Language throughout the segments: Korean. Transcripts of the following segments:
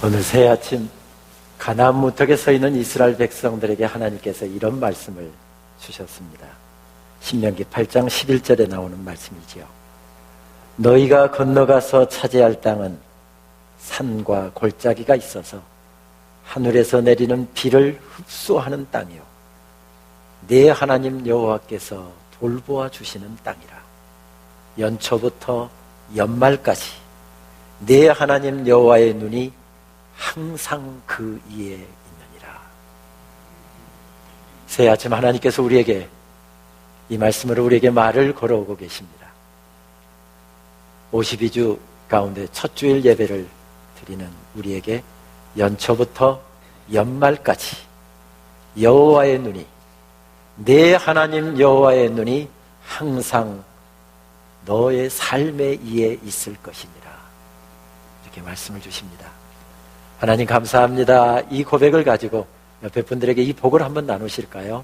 오늘 새 아침 가나안 무턱에 서 있는 이스라엘 백성들에게 하나님께서 이런 말씀을 주셨습니다. 신명기 8장 11절에 나오는 말씀이지요. 너희가 건너가서 차지할 땅은 산과 골짜기가 있어서 하늘에서 내리는 비를 흡수하는 땅이요 네 하나님 여호와께서 돌보아 주시는 땅이라. 연초부터 연말까지 네 하나님 여호와의 눈이 항상 그 위에 있느니라. 새 아침 하나님께서 우리에게 이 말씀으로 우리에게 말을 걸어오고 계십니다. 52주 가운데 첫 주일 예배를 드리는 우리에게 연초부터 연말까지 여호와의 눈이, 내 하나님 여호와의 눈이 항상 너의 삶의 위에 있을 것이니라. 이렇게 말씀을 주십니다. 하나님 감사합니다. 이 고백을 가지고 옆에 분들에게 이 복을 한번 나누실까요?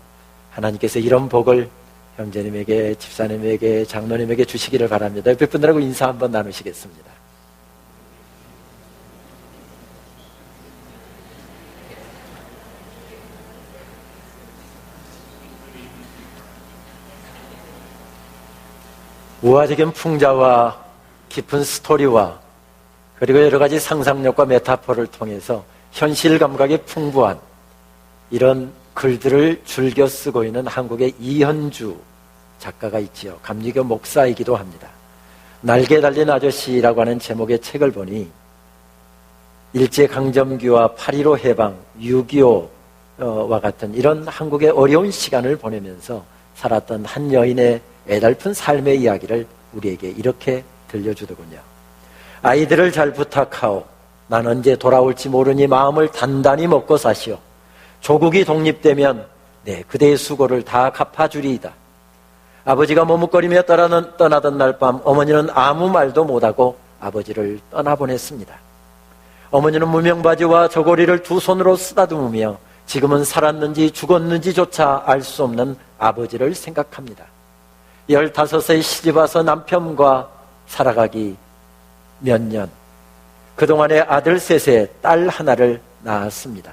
하나님께서 이런 복을 형제님에게, 집사님에게, 장로님에게 주시기를 바랍니다. 옆에 분들하고 인사 한번 나누시겠습니다. 우화적인 풍자와 깊은 스토리와 그리고 여러 가지 상상력과 메타포를 통해서 현실 감각이 풍부한 이런 글들을 즐겨 쓰고 있는 한국의 이현주 작가가 있지요. 감리교 목사이기도 합니다. 날개 달린 아저씨라고 하는 제목의 책을 보니 일제강점기와 8.15 해방, 6.25와 같은 이런 한국의 어려운 시간을 보내면서 살았던 한 여인의 애달픈 삶의 이야기를 우리에게 이렇게 들려주더군요. 아이들을 잘 부탁하오. 난 언제 돌아올지 모르니 마음을 단단히 먹고 사시오. 조국이 독립되면 그대의 수고를 다 갚아주리이다. 아버지가 머뭇거리며 떠나던 날 밤 어머니는 아무 말도 못하고 아버지를 떠나보냈습니다. 어머니는 무명바지와 저고리를 두 손으로 쓰다듬으며 지금은 살았는지 죽었는지조차 알 수 없는 아버지를 생각합니다. 15세 시집와서 남편과 살아가기 몇 년, 그동안에 아들 셋에 딸 하나를 낳았습니다.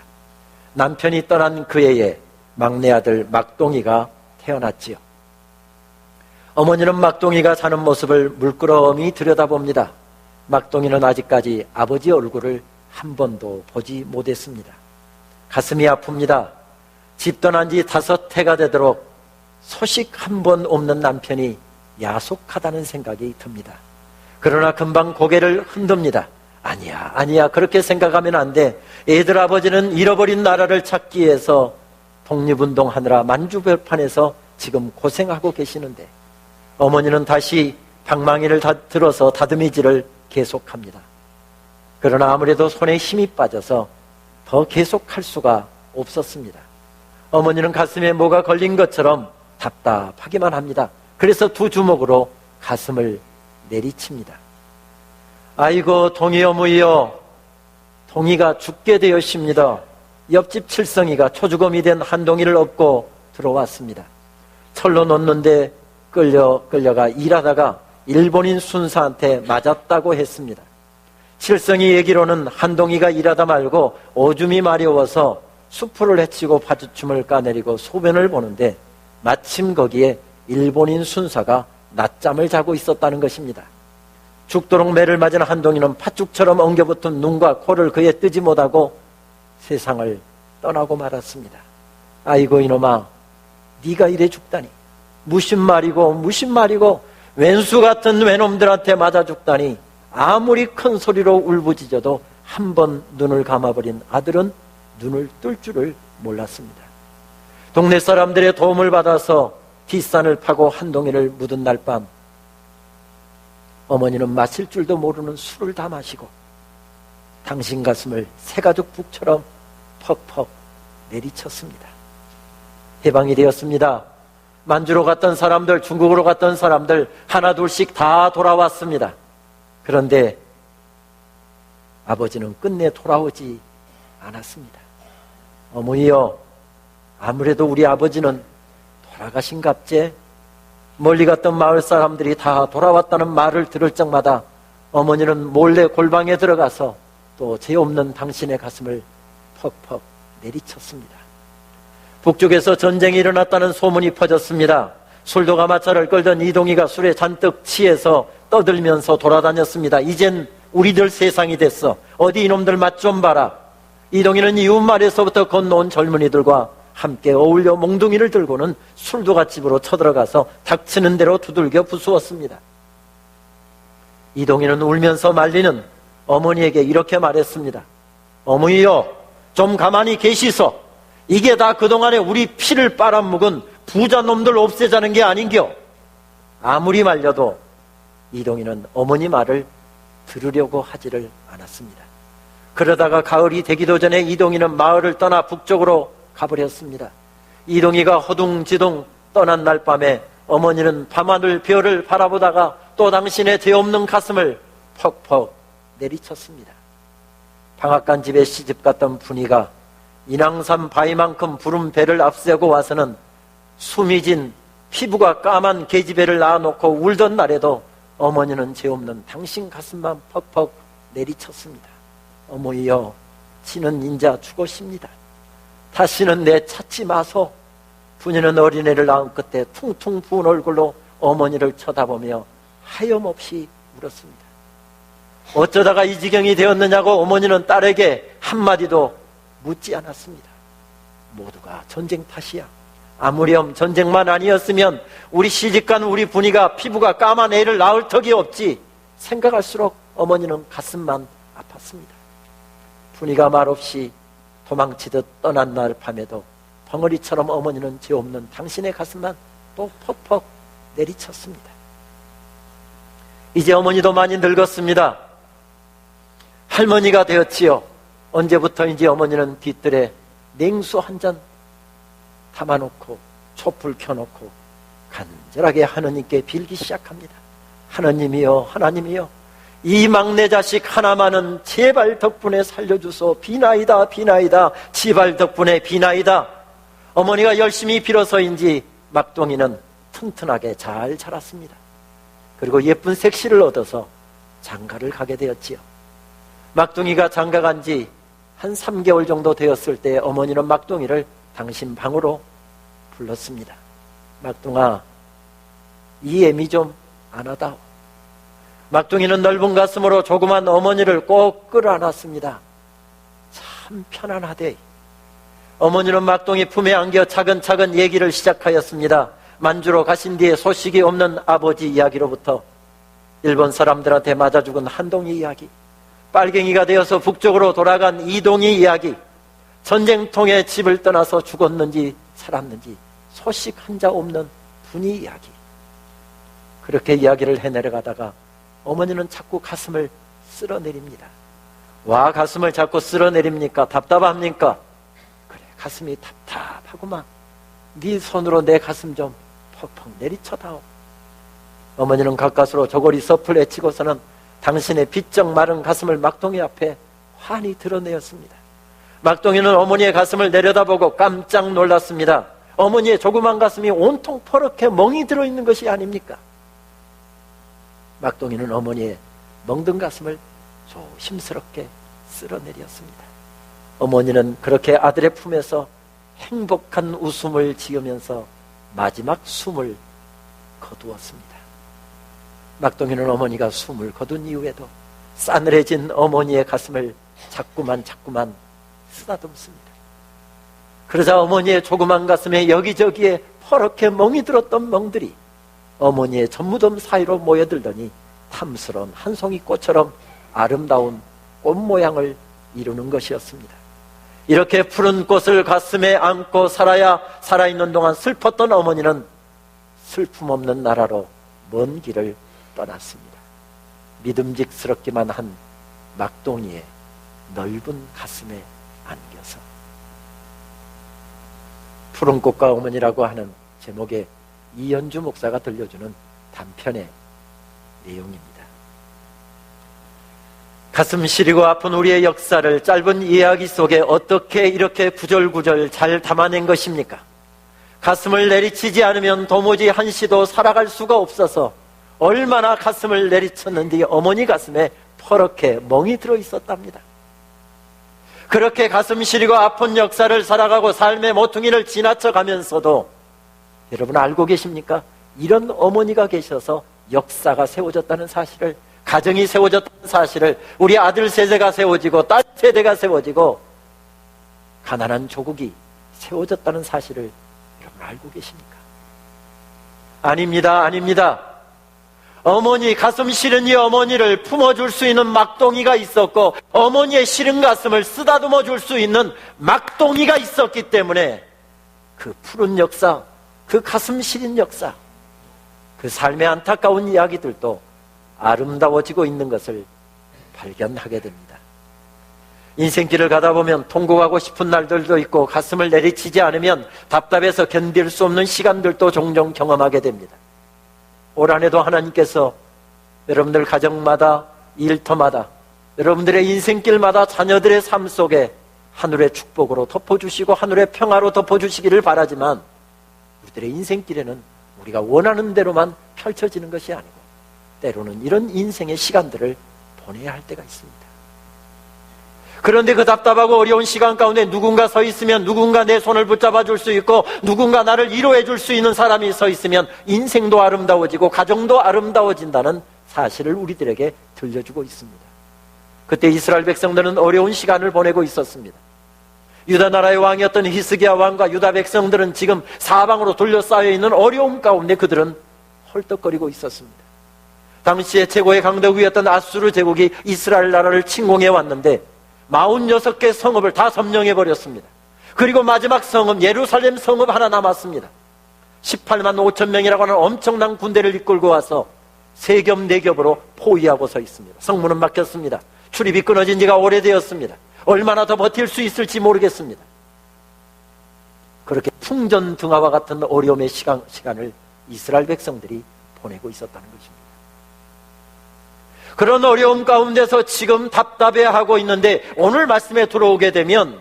남편이 떠난 그 해에 막내 아들 막동이가 태어났지요. 어머니는 막동이가 사는 모습을 물끄러미 들여다봅니다. 막동이는 아직까지 아버지 얼굴을 한 번도 보지 못했습니다. 가슴이 아픕니다. 집 떠난 지 5해가 되도록 소식 한 번 없는 남편이 야속하다는 생각이 듭니다. 그러나 금방 고개를 흔듭니다. 아니야 그렇게 생각하면 안 돼. 애들 아버지는 잃어버린 나라를 찾기 위해서 독립운동하느라 만주벌판에서 지금 고생하고 계시는데. 어머니는 다시 방망이를 들어서 다듬이질을 계속합니다. 그러나 아무래도 손에 힘이 빠져서 더 계속할 수가 없었습니다. 어머니는 가슴에 뭐가 걸린 것처럼 답답하기만 합니다. 그래서 두 주먹으로 가슴을 내리칩니다. 아이고 동이 어머니여, 동이가 죽게 되었습니다. 옆집 칠성이가 초주검이 된 한동이를 업고 들어왔습니다. 철로 놓는데 끌려가 일하다가 일본인 순사한테 맞았다고 했습니다. 칠성이 얘기로는 한동이가 일하다 말고 오줌이 마려워서 수풀을 헤치고 파주춤을 까내리고 소변을 보는데 마침 거기에 일본인 순사가 낮잠을 자고 있었다는 것입니다. 죽도록 매를 맞은 한동이는 팥죽처럼 엉겨붙은 눈과 코를 그에 뜨지 못하고 세상을 떠나고 말았습니다. 아이고 이놈아, 네가 이래 죽다니. 무슨 말이고 왼수 같은 외놈들한테 맞아 죽다니. 아무리 큰 소리로 울부짖어도 한 번 눈을 감아버린 아들은 눈을 뜰 줄을 몰랐습니다. 동네 사람들의 도움을 받아서 뒷산을 파고 한동이를 묻은 날 밤 어머니는 마실 줄도 모르는 술을 다 마시고 당신 가슴을 새가죽 북처럼 퍽퍽 내리쳤습니다. 해방이 되었습니다. 만주로 갔던 사람들, 중국으로 갔던 사람들 하나 둘씩 다 돌아왔습니다. 그런데 아버지는 끝내 돌아오지 않았습니다. 어머니여, 아무래도 우리 아버지는 돌아가신갑제? 멀리 갔던 마을 사람들이 다 돌아왔다는 말을 들을 적마다 어머니는 몰래 골방에 들어가서 또 죄 없는 당신의 가슴을 퍽퍽 내리쳤습니다. 북쪽에서 전쟁이 일어났다는 소문이 퍼졌습니다. 술도가 마차를 끌던 이동희가 술에 잔뜩 취해서 떠들면서 돌아다녔습니다. 이젠 우리들 세상이 됐어. 어디 이놈들 맛 좀 봐라. 이동희는 이웃마을에서부터 건너온 젊은이들과 함께 어울려 몽둥이를 들고는 술도가 집으로 쳐들어가서 닥치는 대로 두들겨 부수었습니다. 이동희는 울면서 말리는 어머니에게 이렇게 말했습니다. 어머니여, 좀 가만히 계시소. 이게 다 그동안에 우리 피를 빨아먹은 부자놈들 없애자는 게 아닌겨. 아무리 말려도 이동희는 어머니 말을 들으려고 하지를 않았습니다. 그러다가 가을이 되기도 전에 이동희는 마을을 떠나 북쪽으로 가버렸습니다. 이동희가 허둥지둥 떠난 날 밤에 어머니는 밤하늘 별을 바라보다가 또 당신의 죄 없는 가슴을 퍽퍽 내리쳤습니다. 방앗간 집에 시집 갔던 분이가 인왕산 바위만큼 부른 배를 앞세우고 와서는 숨이 진 피부가 까만 계집애를 낳아놓고 울던 날에도 어머니는 죄 없는 당신 가슴만 퍽퍽 내리쳤습니다. 어머니여, 지는 인자 죽으십니다. 다시는 내 찾지 마소. 부녀는 어린애를 낳은 끝에 퉁퉁 부은 얼굴로 어머니를 쳐다보며 하염없이 울었습니다. 어쩌다가 이 지경이 되었느냐고 어머니는 딸에게 한마디도 묻지 않았습니다. 모두가 전쟁 탓이야. 아무렴 전쟁만 아니었으면 우리 시집간 우리 분이가 피부가 까만 애를 낳을 턱이 없지. 생각할수록 어머니는 가슴만 아팠습니다. 분이가 말없이 도망치듯 떠난 날 밤에도 벙어리처럼 어머니는 죄 없는 당신의 가슴만 또 퍽퍽 내리쳤습니다. 이제 어머니도 많이 늙었습니다. 할머니가 되었지요. 언제부터인지 어머니는 뒤뜰에 냉수 한 잔 담아놓고 촛불 켜놓고 간절하게 하느님께 빌기 시작합니다. 하느님이여, 하나님이여, 이 막내 자식 하나만은 제발 덕분에 살려주소. 비나이다, 비나이다. 제발 덕분에 비나이다. 어머니가 열심히 빌어서인지 막둥이는 튼튼하게 잘 자랐습니다. 그리고 예쁜 색시를 얻어서 장가를 가게 되었지요. 막둥이가 장가 간 지 한 3개월 정도 되었을 때 어머니는 막둥이를 당신 방으로 불렀습니다. 막둥아, 이 애미 좀 안아다오. 막둥이는 넓은 가슴으로 조그만 어머니를 꼭 끌어안았습니다. 참 편안하대. 어머니는 막둥이 품에 안겨 차근차근 얘기를 시작하였습니다. 만주로 가신 뒤에 소식이 없는 아버지 이야기로부터 일본 사람들한테 맞아 죽은 한동희 이야기, 빨갱이가 되어서 북쪽으로 돌아간 이동희 이야기, 전쟁통에 집을 떠나서 죽었는지 살았는지 소식 한자 없는 분이 이야기. 그렇게 이야기를 해내려가다가 어머니는 자꾸 가슴을 쓸어내립니다. 와, 가슴을 자꾸 쓸어내립니까? 답답합니까? 그래, 가슴이 답답하구만. 네 손으로 내 가슴 좀 퍽퍽 내리쳐다오. 어머니는 가까스로 저고리 섭을 내치고서는 당신의 비쩍 마른 가슴을 막둥이 앞에 환히 드러내었습니다. 막둥이는 어머니의 가슴을 내려다보고 깜짝 놀랐습니다. 어머니의 조그만 가슴이 온통 퍼렇게 멍이 들어있는 것이 아닙니까? 막둥이는 어머니의 멍든 가슴을 조심스럽게 쓸어내렸습니다. 어머니는 그렇게 아들의 품에서 행복한 웃음을 지으면서 마지막 숨을 거두었습니다. 막둥이는 어머니가 숨을 거둔 이후에도 싸늘해진 어머니의 가슴을 자꾸만 쓰다듬습니다. 그러자 어머니의 조그만 가슴에 여기저기에 퍼렇게 멍이 들었던 멍들이 어머니의 전무덤 사이로 모여들더니 탐스러운 한 송이 꽃처럼 아름다운 꽃 모양을 이루는 것이었습니다. 이렇게 푸른 꽃을 가슴에 안고 살아야 살아있는 동안 슬펐던 어머니는 슬픔 없는 나라로 먼 길을 떠났습니다. 믿음직스럽기만 한 막둥이의 넓은 가슴에 안겨서. 푸른 꽃과 어머니라고 하는 제목의 이현주 목사가 들려주는 단편의 내용입니다. 가슴 시리고 아픈 우리의 역사를 짧은 이야기 속에 어떻게 이렇게 구절구절 잘 담아낸 것입니까? 가슴을 내리치지 않으면 도무지 한시도 살아갈 수가 없어서 얼마나 가슴을 내리쳤는지 어머니 가슴에 퍼렇게 멍이 들어있었답니다. 그렇게 가슴 시리고 아픈 역사를 살아가고 삶의 모퉁이를 지나쳐 가면서도 여러분 알고 계십니까? 이런 어머니가 계셔서 역사가 세워졌다는 사실을, 가정이 세워졌다는 사실을, 우리 아들 세대가 세워지고 딸 세대가 세워지고 가난한 조국이 세워졌다는 사실을 여러분 알고 계십니까? 아닙니다. 아닙니다. 어머니, 가슴 시린 이 어머니를 품어줄 수 있는 막동이가 있었고 어머니의 시린 가슴을 쓰다듬어 줄 수 있는 막동이가 있었기 때문에 그 푸른 역사, 그 가슴 시린 역사, 그 삶의 안타까운 이야기들도 아름다워지고 있는 것을 발견하게 됩니다. 인생길을 가다 보면 통곡하고 싶은 날들도 있고 가슴을 내리치지 않으면 답답해서 견딜 수 없는 시간들도 종종 경험하게 됩니다. 올 한 해도 하나님께서 여러분들 가정마다, 일터마다, 여러분들의 인생길마다 자녀들의 삶 속에 하늘의 축복으로 덮어주시고 하늘의 평화로 덮어주시기를 바라지만 우리들의 인생길에는 우리가 원하는 대로만 펼쳐지는 것이 아니고 때로는 이런 인생의 시간들을 보내야 할 때가 있습니다. 그런데 그 답답하고 어려운 시간 가운데 누군가 서 있으면, 누군가 내 손을 붙잡아 줄 수 있고 누군가 나를 위로해 줄 수 있는 사람이 서 있으면 인생도 아름다워지고 가정도 아름다워진다는 사실을 우리들에게 들려주고 있습니다. 그때 이스라엘 백성들은 어려운 시간을 보내고 있었습니다. 유다 나라의 왕이었던 히스기야 왕과 유다 백성들은 지금 사방으로 둘러싸여 있는 어려움 가운데 그들은 헐떡거리고 있었습니다. 당시에 최고의 강대국이었던 아수르 제국이 이스라엘 나라를 침공해 왔는데 46개 성읍을 다 점령해버렸습니다. 그리고 마지막 성읍 예루살렘 성읍 하나 남았습니다. 18만 5천 명이라고 하는 엄청난 군대를 이끌고 와서 세 겹, 네 겹으로 포위하고 서 있습니다. 성문은 막혔습니다. 출입이 끊어진 지가 오래되었습니다. 얼마나 더 버틸 수 있을지 모르겠습니다. 그렇게 풍전등화와 같은 어려움의 시간을 이스라엘 백성들이 보내고 있었다는 것입니다. 그런 어려움 가운데서 지금 답답해하고 있는데 오늘 말씀에 들어오게 되면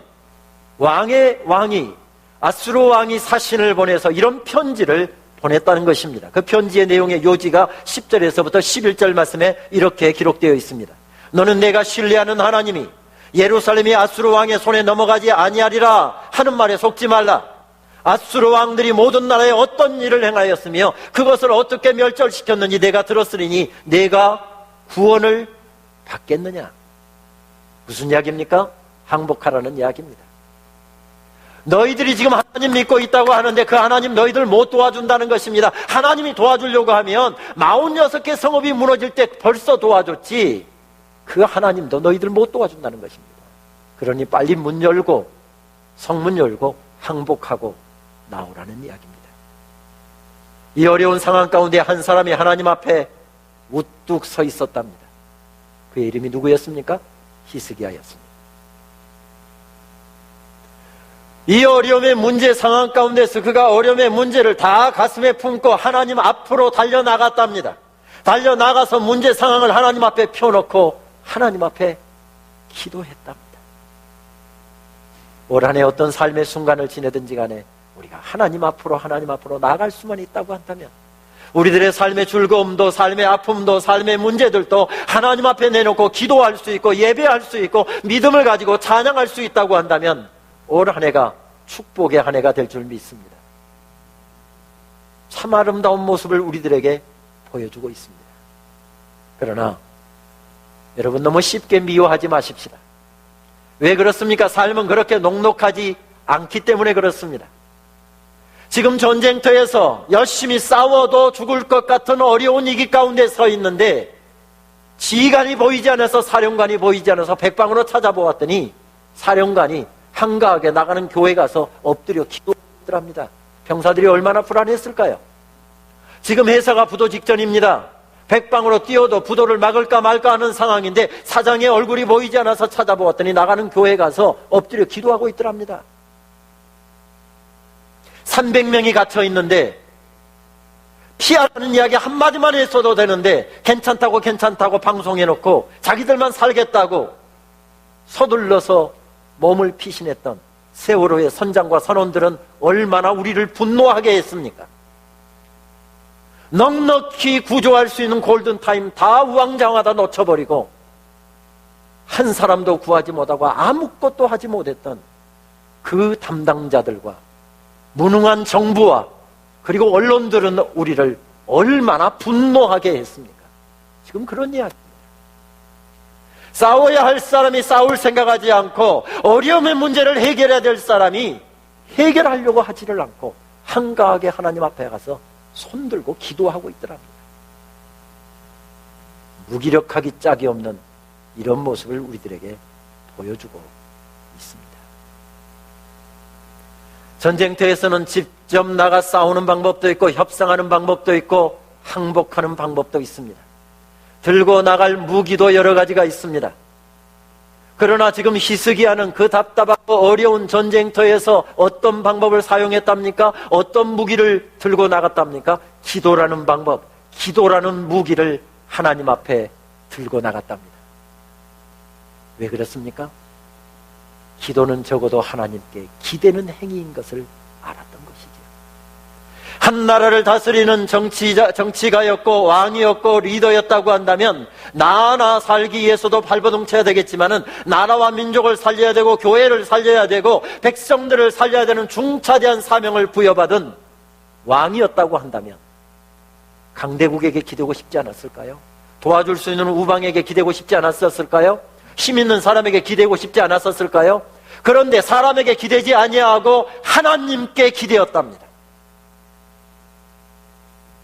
왕이 아수르 왕이 사신을 보내서 이런 편지를 보냈다는 것입니다. 그 편지의 내용의 요지가 10절에서부터 11절 말씀에 이렇게 기록되어 있습니다. 너는 내가 신뢰하는 하나님이 예루살렘이 아수르 왕의 손에 넘어가지 아니하리라 하는 말에 속지 말라. 아수르 왕들이 모든 나라에 어떤 일을 행하였으며 그것을 어떻게 멸절시켰는지 내가 들었으니 내가 구원을 받겠느냐? 무슨 이야기입니까? 항복하라는 이야기입니다. 너희들이 지금 하나님 믿고 있다고 하는데 그 하나님 너희들 못 도와준다는 것입니다. 하나님이 도와주려고 하면 46개 성읍이 무너질 때 벌써 도와줬지 그 하나님도 너희들 못 도와준다는 것입니다. 그러니 빨리 문 열고 성문 열고 항복하고 나오라는 이야기입니다. 이 어려운 상황 가운데 한 사람이 하나님 앞에 우뚝 서 있었답니다. 그의 이름이 누구였습니까? 히스기야였습니다. 이 어려움의 문제 상황 가운데서 그가 어려움의 문제를 다 가슴에 품고 하나님 앞으로 달려나갔답니다. 달려나가서 문제 상황을 하나님 앞에 펴놓고 하나님 앞에 기도했답니다. 올 한 해 어떤 삶의 순간을 지내든지 간에 우리가 하나님 앞으로 나아갈 수만 있다고 한다면 우리들의 삶의 즐거움도 삶의 아픔도 삶의 문제들도 하나님 앞에 내놓고 기도할 수 있고 예배할 수 있고 믿음을 가지고 찬양할 수 있다고 한다면 올 한 해가 축복의 한 해가 될 줄 믿습니다. 참 아름다운 모습을 우리들에게 보여주고 있습니다. 그러나 여러분 너무 쉽게 미워하지 마십시다. 왜 그렇습니까? 삶은 그렇게 녹록하지 않기 때문에 그렇습니다. 지금 전쟁터에서 열심히 싸워도 죽을 것 같은 어려운 위기 가운데 서 있는데 지휘관이 보이지 않아서 사령관이 보이지 않아서 백방으로 찾아보았더니 사령관이 한가하게 나가는 교회 가서 엎드려 기도하더랍니다. 병사들이 얼마나 불안했을까요? 지금 회사가 부도 직전입니다. 백방으로 뛰어도 부도를 막을까 말까 하는 상황인데 사장의 얼굴이 보이지 않아서 찾아보았더니 나가는 교회 가서 엎드려 기도하고 있더랍니다. 300명이 갇혀 있는데 피하라는 이야기 한마디만 했어도 되는데 괜찮다고 방송해놓고 자기들만 살겠다고 서둘러서 몸을 피신했던 세월호의 선장과 선원들은 얼마나 우리를 분노하게 했습니까? 넉넉히 구조할 수 있는 골든타임 다 우왕좌왕하다 놓쳐버리고 한 사람도 구하지 못하고 아무것도 하지 못했던 그 담당자들과 무능한 정부와 그리고 언론들은 우리를 얼마나 분노하게 했습니까? 지금 그런 이야기입니다. 싸워야 할 사람이 싸울 생각하지 않고 어려움의 문제를 해결해야 될 사람이 해결하려고 하지를 않고 한가하게 하나님 앞에 가서 손들고 기도하고 있더랍니다. 무기력하기 짝이 없는 이런 모습을 우리들에게 보여주고 있습니다. 전쟁터에서는 직접 나가 싸우는 방법도 있고 협상하는 방법도 있고 항복하는 방법도 있습니다. 들고 나갈 무기도 여러 가지가 있습니다. 그러나 지금 히스기야는 그 답답하고 어려운 전쟁터에서 어떤 방법을 사용했답니까? 어떤 무기를 들고 나갔답니까? 기도라는 방법, 기도라는 무기를 하나님 앞에 들고 나갔답니다. 왜 그렇습니까? 기도는 적어도 하나님께 기대는 행위인 것을 알았던 것이죠. 한 나라를 다스리는 정치가였고 왕이었고 리더였다고 한다면 나나 살기 위해서도 발버둥 쳐야 되겠지만은 나라와 민족을 살려야 되고 교회를 살려야 되고 백성들을 살려야 되는 중차대한 사명을 부여받은 왕이었다고 한다면 강대국에게 기대고 싶지 않았을까요? 도와줄 수 있는 우방에게 기대고 싶지 않았었을까요? 힘 있는 사람에게 기대고 싶지 않았었을까요? 그런데 사람에게 기대지 아니하고 하나님께 기대었답니다.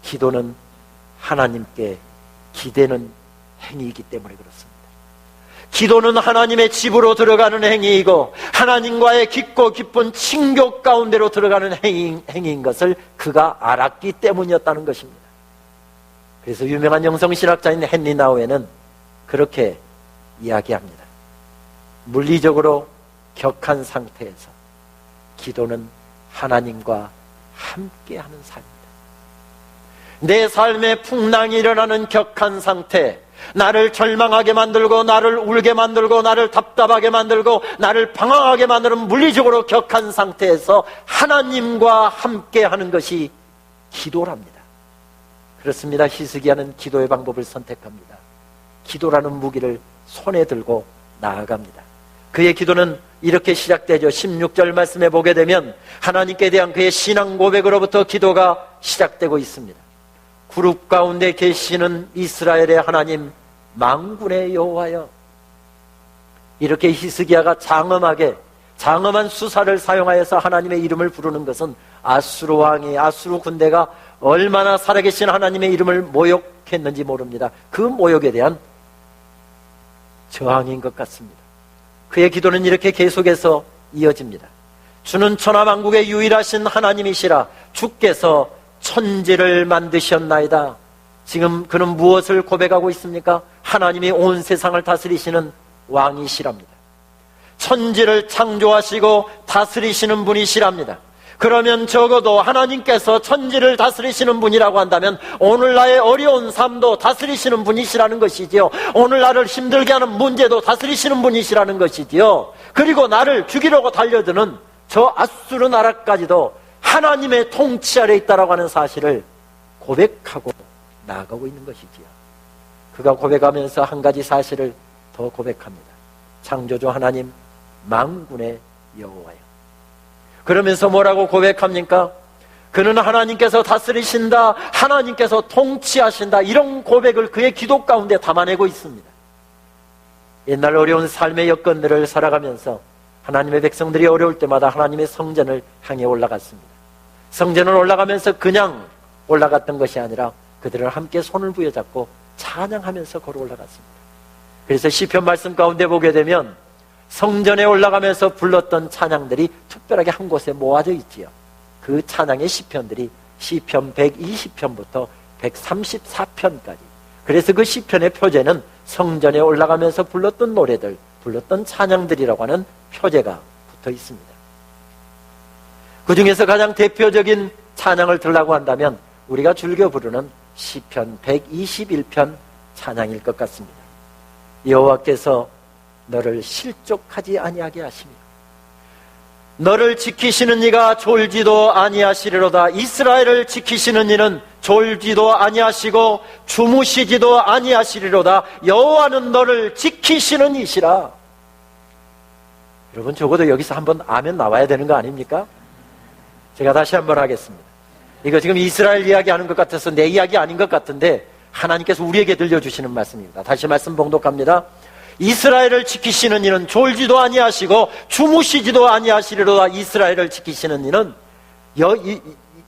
기도는 하나님께 기대는 행위이기 때문에 그렇습니다. 기도는 하나님의 집으로 들어가는 행위이고 하나님과의 깊고 깊은 친교 가운데로 들어가는 행위인 것을 그가 알았기 때문이었다는 것입니다. 그래서 유명한 영성신학자인 헨리 나우에는 그렇게 이야기합니다. 물리적으로 격한 상태에서 기도는 하나님과 함께하는 삶입니다. 내 삶에 풍랑이 일어나는 격한 상태, 나를 절망하게 만들고 나를 울게 만들고 나를 답답하게 만들고 나를 방황하게 만드는 물리적으로 격한 상태에서 하나님과 함께하는 것이 기도랍니다. 그렇습니다. 히스기야는 기도의 방법을 선택합니다. 기도라는 무기를 손에 들고 나아갑니다. 그의 기도는 이렇게 시작되죠. 16절 말씀에 보게 되면 하나님께 대한 그의 신앙 고백으로부터 기도가 시작되고 있습니다. 그룹 가운데 계시는 이스라엘의 하나님 만군의 여호와여. 이렇게 히스기야가 장엄한 수사를 사용하여서 하나님의 이름을 부르는 것은 아수르 왕이, 아수르 군대가 얼마나 살아계신 하나님의 이름을 모욕했는지 모릅니다. 그 모욕에 대한 저항인 것 같습니다. 그의 기도는 이렇게 계속해서 이어집니다. 주는 천하만국의 유일하신 하나님이시라. 주께서 천지를 만드셨나이다. 지금 그는 무엇을 고백하고 있습니까? 하나님이 온 세상을 다스리시는 왕이시랍니다. 천지를 창조하시고 다스리시는 분이시랍니다. 그러면 적어도 하나님께서 천지를 다스리시는 분이라고 한다면 오늘 나의 어려운 삶도 다스리시는 분이시라는 것이지요. 오늘 나를 힘들게 하는 문제도 다스리시는 분이시라는 것이지요. 그리고 나를 죽이려고 달려드는 저 아수르 나라까지도 하나님의 통치 아래 있다라고 하는 사실을 고백하고 나아가고 있는 것이지요. 그가 고백하면서 한 가지 사실을 더 고백합니다. 창조주 하나님 만군의 여호와여. 그러면서 뭐라고 고백합니까? 그는 하나님께서 다스리신다, 하나님께서 통치하신다, 이런 고백을 그의 기도 가운데 담아내고 있습니다. 옛날 어려운 삶의 여건들을 살아가면서 하나님의 백성들이 어려울 때마다 하나님의 성전을 향해 올라갔습니다. 성전을 올라가면서 그냥 올라갔던 것이 아니라 그들을 함께 손을 부여잡고 찬양하면서 걸어 올라갔습니다. 그래서 시편 말씀 가운데 보게 되면 성전에 올라가면서 불렀던 찬양들이 특별하게 한 곳에 모아져 있지요. 그 찬양의 시편들이 시편 120편부터 134편까지. 그래서 그 시편의 표제는 성전에 올라가면서 불렀던 노래들, 불렀던 찬양들이라고 하는 표제가 붙어 있습니다. 그 중에서 가장 대표적인 찬양을 들라고 한다면 우리가 즐겨 부르는 시편 121편 찬양일 것 같습니다. 여호와께서 너를 실족하지 아니하게 하시며 너를 지키시는 이가 졸지도 아니하시리로다. 이스라엘을 지키시는 이는 졸지도 아니하시고 주무시지도 아니하시리로다. 여호와는 너를 지키시는 이시라. 여러분, 적어도 여기서 한번 아멘 나와야 되는 거 아닙니까? 제가 다시 한번 하겠습니다. 이거 지금 이스라엘 이야기하는 것 같아서 내 이야기 아닌 것 같은데 하나님께서 우리에게 들려주시는 말씀입니다. 다시 말씀 봉독합니다. 이스라엘을 지키시는 이는 졸지도 아니하시고 주무시지도 아니하시리로다. 이스라엘을 지키시는 이는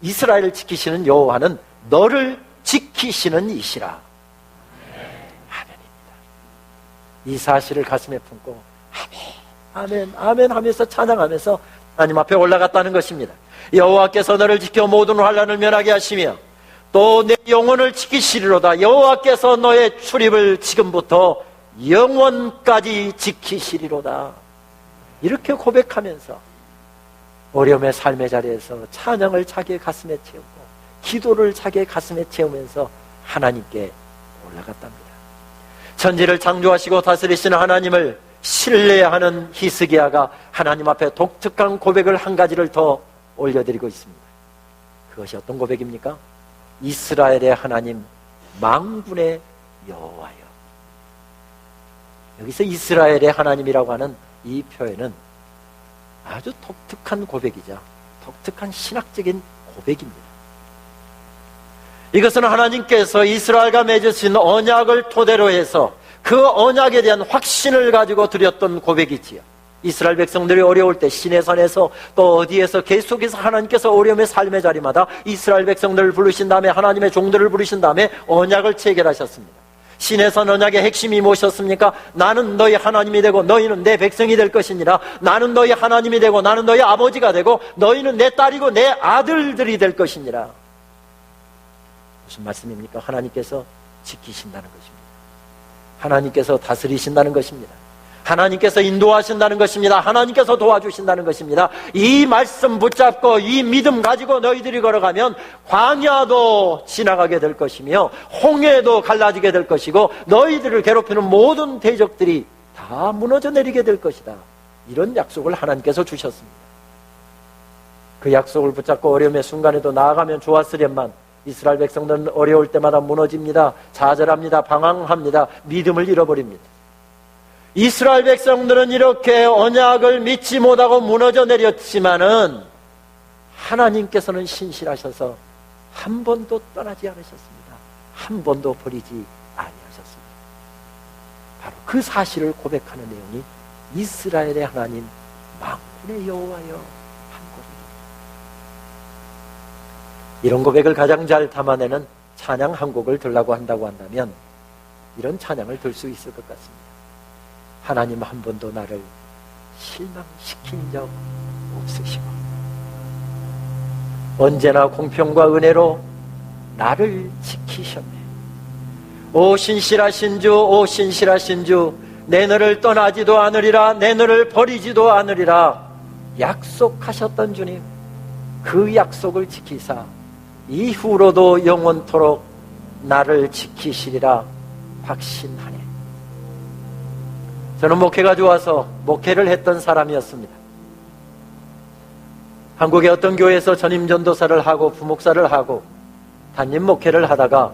이스라엘을 지키시는 여호와는 너를 지키시는 이시라. 아멘입니다. 이 사실을 가슴에 품고 아멘, 아멘 하면서 찬양하면서 하나님 앞에 올라갔다는 것입니다. 여호와께서 너를 지켜 모든 환난을 면하게 하시며 또 내 영혼을 지키시리로다. 여호와께서 너의 출입을 지금부터 영원까지 지키시리로다. 이렇게 고백하면서 어려움의 삶의 자리에서 찬양을 자기의 가슴에 채우고 기도를 자기의 가슴에 채우면서 하나님께 올라갔답니다. 천지를 창조하시고 다스리시는 하나님을 신뢰하는 히스기야가 하나님 앞에 독특한 고백을 한 가지를 더 올려드리고 있습니다. 그것이 어떤 고백입니까? 이스라엘의 하나님 만군의 여호와여. 여기서 이스라엘의 하나님이라고 하는 이 표현은 아주 독특한 고백이자 독특한 신학적인 고백입니다. 이것은 하나님께서 이스라엘과 맺으신 언약을 토대로 해서 그 언약에 대한 확신을 가지고 드렸던 고백이지요. 이스라엘 백성들이 어려울 때 시내산에서 또 어디에서 계속해서 하나님께서 어려움의 삶의 자리마다 이스라엘 백성들을 부르신 다음에 하나님의 종들을 부르신 다음에 언약을 체결하셨습니다. 시내산 언약의 핵심이 무엇이었습니까? 나는 너희 하나님이 되고 너희는 내 백성이 될 것이니라. 나는 너희 하나님이 되고 나는 너희 아버지가 되고 너희는 내 딸이고 내 아들들이 될 것이니라. 무슨 말씀입니까? 하나님께서 지키신다는 것입니다. 하나님께서 다스리신다는 것입니다. 하나님께서 인도하신다는 것입니다. 하나님께서 도와주신다는 것입니다. 이 말씀 붙잡고 이 믿음 가지고 너희들이 걸어가면 광야도 지나가게 될 것이며 홍해도 갈라지게 될 것이고 너희들을 괴롭히는 모든 대적들이 다 무너져 내리게 될 것이다. 이런 약속을 하나님께서 주셨습니다. 그 약속을 붙잡고 어려움의 순간에도 나아가면 좋았으련만 이스라엘 백성들은 어려울 때마다 무너집니다. 좌절합니다. 방황합니다. 믿음을 잃어버립니다. 이스라엘 백성들은 이렇게 언약을 믿지 못하고 무너져 내렸지만은 하나님께서는 신실하셔서 한 번도 떠나지 않으셨습니다. 한 번도 버리지 아니하셨습니다. 바로 그 사실을 고백하는 내용이 이스라엘의 하나님 만군의 여호와여 한 고백입니다. 이런 고백을 가장 잘 담아내는 찬양 한 곡을 들라고 한다고 한다면 이런 찬양을 들 수 있을 것 같습니다. 하나님 한 번도 나를 실망시킨 적 없으시고 언제나 공평과 은혜로 나를 지키셨네. 오 신실하신 주, 오 신실하신 주, 내 너를 떠나지도 않으리라, 내 너를 버리지도 않으리라 약속하셨던 주님, 그 약속을 지키사 이후로도 영원토록 나를 지키시리라 확신하네. 저는 목회가 좋아서 목회를 했던 사람이었습니다. 한국의 어떤 교회에서 전임 전도사를 하고 부목사를 하고 담임 목회를 하다가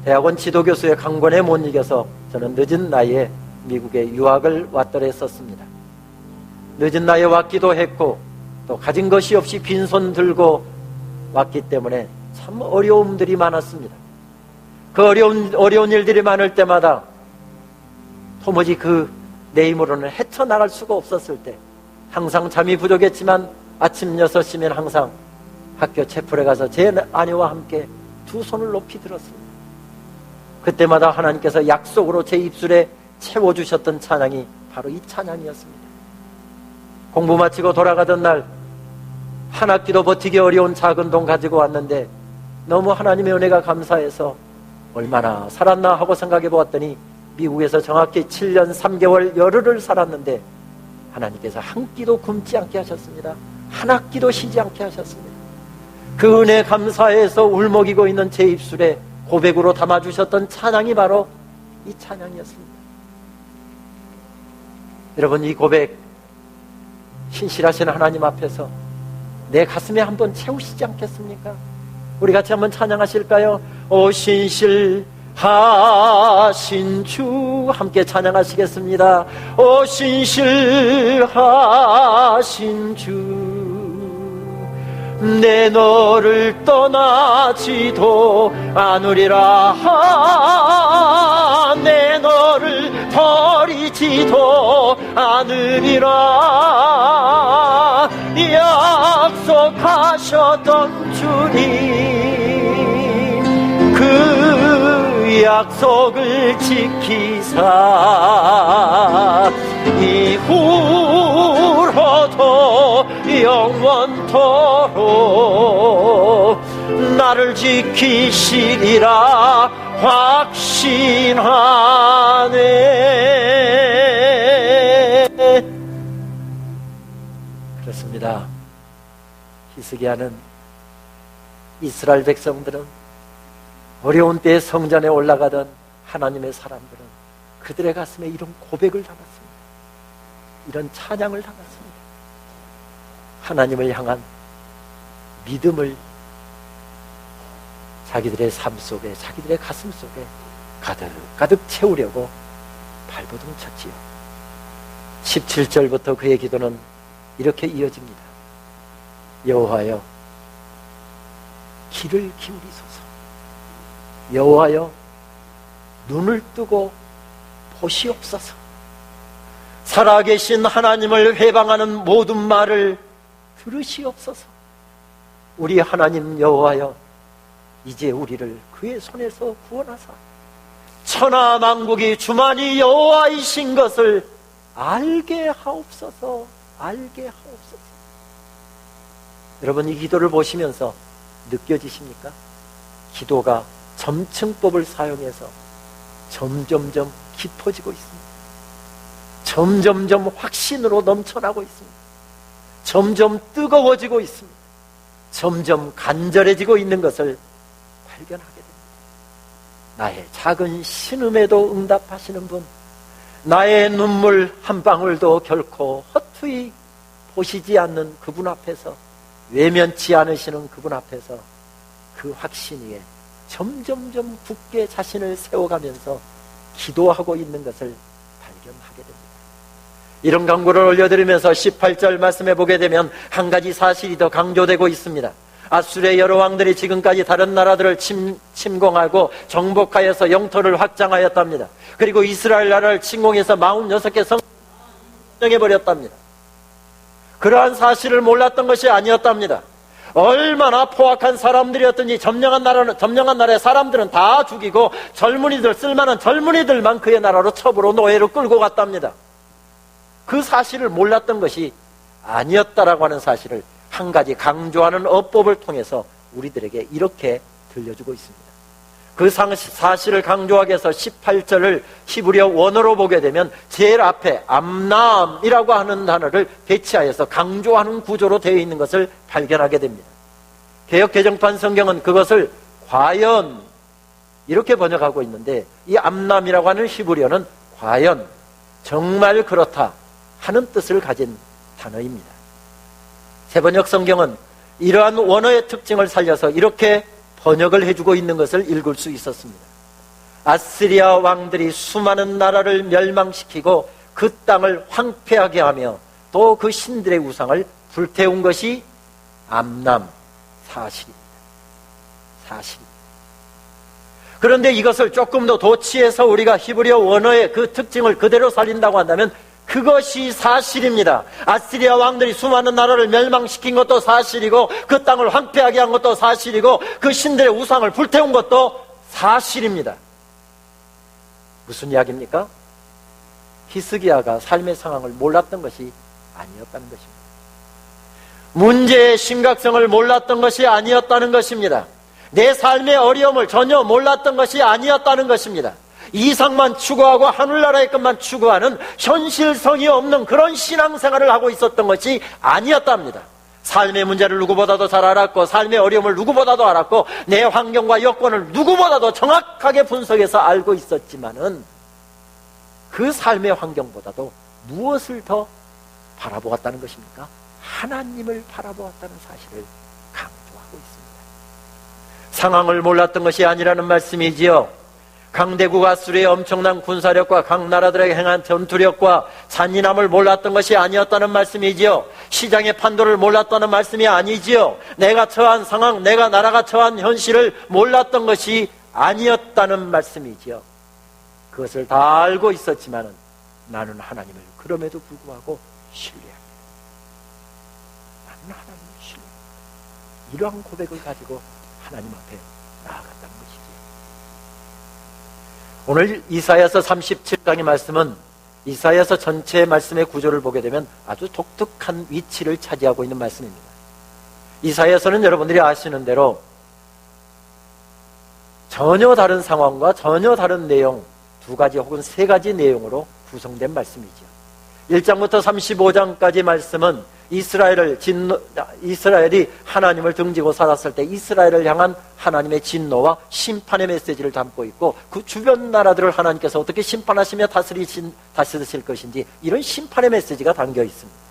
대학원 지도교수의 강권에 못 이겨서 저는 늦은 나이에 미국에 유학을 왔더랬었습니다. 늦은 나이에 왔기도 했고 또 가진 것이 없이 빈손 들고 왔기 때문에 참 어려움들이 많았습니다. 그 어려운 일들이 많을 때마다 도무지 내 힘으로는 헤쳐나갈 수가 없었을 때 항상 잠이 부족했지만 아침 6시면 항상 학교 채플에 가서 제 아내와 함께 두 손을 높이 들었습니다. 그때마다 하나님께서 약속으로 제 입술에 채워주셨던 찬양이 바로 이 찬양이었습니다. 공부 마치고 돌아가던 날 한 학기도 버티기 어려운 작은 돈 가지고 왔는데 너무 하나님의 은혜가 감사해서 얼마나 살았나 하고 생각해 보았더니 미국에서 정확히 7년 3개월 열흘을 살았는데 하나님께서 한 끼도 굶지 않게 하셨습니다. 한 학기도 쉬지 않게 하셨습니다. 그 은혜 감사해서 울먹이고 있는 제 입술에 고백으로 담아주셨던 찬양이 바로 이 찬양이었습니다. 여러분, 이 고백 신실하신 하나님 앞에서 내 가슴에 한번 채우시지 않겠습니까? 우리 같이 한번 찬양하실까요? 오 신실하신 주, 함께 찬양하시겠습니다. 오 신실하신 주, 내 너를 떠나지도 않으리라. 내 너를 버리지도 않으리라. 약속하셨던 주님, 그 약속을 지키사 이후로도 영원토록 나를 지키시리라 확신하네. 그렇습니다. 히스기야는, 이스라엘 백성들은 어려운 때에 성전에 올라가던 하나님의 사람들은 그들의 가슴에 이런 고백을 담았습니다. 이런 찬양을 담았습니다. 하나님을 향한 믿음을 자기들의 삶 속에, 자기들의 가슴 속에 가득 채우려고 발버둥 쳤지요. 17절부터 그의 기도는 이렇게 이어집니다. 여호와여, 귀를 기울이소서. 여호와여, 눈을 뜨고 보시옵소서. 살아계신 하나님을 회방하는 모든 말을 들으시옵소서. 우리 하나님 여호와여, 이제 우리를 그의 손에서 구원하사 천하 만국이 주만이 여호와이신 것을 알게 하옵소서. 알게 하옵소서. 여러분, 이 기도를 보시면서 느껴지십니까? 기도가 점층법을 사용해서 점점점 깊어지고 있습니다. 점점점 확신으로 넘쳐나고 있습니다. 점점 뜨거워지고 있습니다. 점점 간절해지고 있는 것을 발견하게 됩니다. 나의 작은 신음에도 응답하시는 분, 나의 눈물 한 방울도 결코 헛되이 보시지 않는 그분 앞에서, 외면치 않으시는 그분 앞에서 그 확신 위에 점점점 굳게 자신을 세워가면서 기도하고 있는 것을 발견하게 됩니다. 이런 강구를 올려드리면서 18절 말씀해 보게 되면 한 가지 사실이 더 강조되고 있습니다. 아수르의 여러 왕들이 지금까지 다른 나라들을 침공하고 정복하여서 영토를 확장하였답니다. 그리고 이스라엘 나라를 침공해서 46개 성을 점령해버렸답니다. 그러한 사실을 몰랐던 것이 아니었답니다. 얼마나 포악한 사람들이었든지 점령한 나라의 사람들은 다 죽이고 젊은이들, 쓸만한 젊은이들만 그의 나라로 첩으로 노예로 끌고 갔답니다. 그 사실을 몰랐던 것이 아니었다라고 하는 사실을 한 가지 강조하는 어법을 통해서 우리들에게 이렇게 들려주고 있습니다. 그 사실을 강조하기 위해서 18절을 히브리어 원어로 보게 되면 제일 앞에 암남이라고 하는 단어를 배치하여서 강조하는 구조로 되어 있는 것을 발견하게 됩니다. 개역개정판 성경은 그것을 과연 이렇게 번역하고 있는데, 이 암남이라고 하는 히브리어는 과연, 정말 그렇다 하는 뜻을 가진 단어입니다. 세번역 성경은 이러한 원어의 특징을 살려서 이렇게 번역을 해주고 있는 것을 읽을 수 있었습니다. 아시리아 왕들이 수많은 나라를 멸망시키고 그 땅을 황폐하게 하며 또 그 신들의 우상을 불태운 것이 암남 사실입니다. 사실입니다. 그런데 이것을 조금 더 도치해서 우리가 히브리어 원어의 그 특징을 그대로 살린다고 한다면 그것이 사실입니다. 아시리아 왕들이 수많은 나라를 멸망시킨 것도 사실이고, 그 땅을 황폐하게 한 것도 사실이고, 그 신들의 우상을 불태운 것도 사실입니다. 무슨 이야기입니까? 히스기야가 삶의 상황을 몰랐던 것이 아니었다는 것입니다. 문제의 심각성을 몰랐던 것이 아니었다는 것입니다. 내 삶의 어려움을 전혀 몰랐던 것이 아니었다는 것입니다. 이상만 추구하고 하늘나라의 것만 추구하는 현실성이 없는 그런 신앙생활을 하고 있었던 것이 아니었답니다. 삶의 문제를 누구보다도 잘 알았고, 삶의 어려움을 누구보다도 알았고, 내 환경과 여건을 누구보다도 정확하게 분석해서 알고 있었지만은 그 삶의 환경보다도 무엇을 더 바라보았다는 것입니까? 하나님을 바라보았다는 사실을 강조하고 있습니다. 상황을 몰랐던 것이 아니라는 말씀이지요. 강대국 아수르의 엄청난 군사력과 각 나라들에게 행한 전투력과 잔인함을 몰랐던 것이 아니었다는 말씀이지요. 시장의 판도를 몰랐다는 말씀이 아니지요. 내가 처한 상황, 내가 나라가 처한 현실을 몰랐던 것이 아니었다는 말씀이지요. 그것을 다 알고 있었지만 나는 하나님을 그럼에도 불구하고 신뢰합니다. 나는 하나님을 신뢰합니다. 이러한 고백을 가지고 하나님 앞에 나아갔다는 것이지요. 오늘 이사야서 37장의 말씀은 이사야서 전체의 말씀의 구조를 보게 되면 아주 독특한 위치를 차지하고 있는 말씀입니다. 이사야서는 여러분들이 아시는 대로 전혀 다른 상황과 전혀 다른 내용, 두 가지 혹은 세 가지 내용으로 구성된 말씀이죠. 1장부터 35장까지 말씀은 이스라엘이 하나님을 등지고 살았을 때 이스라엘을 향한 하나님의 진노와 심판의 메시지를 담고 있고, 그 주변 나라들을 하나님께서 어떻게 심판하시며 다스리실 것인지 이런 심판의 메시지가 담겨 있습니다.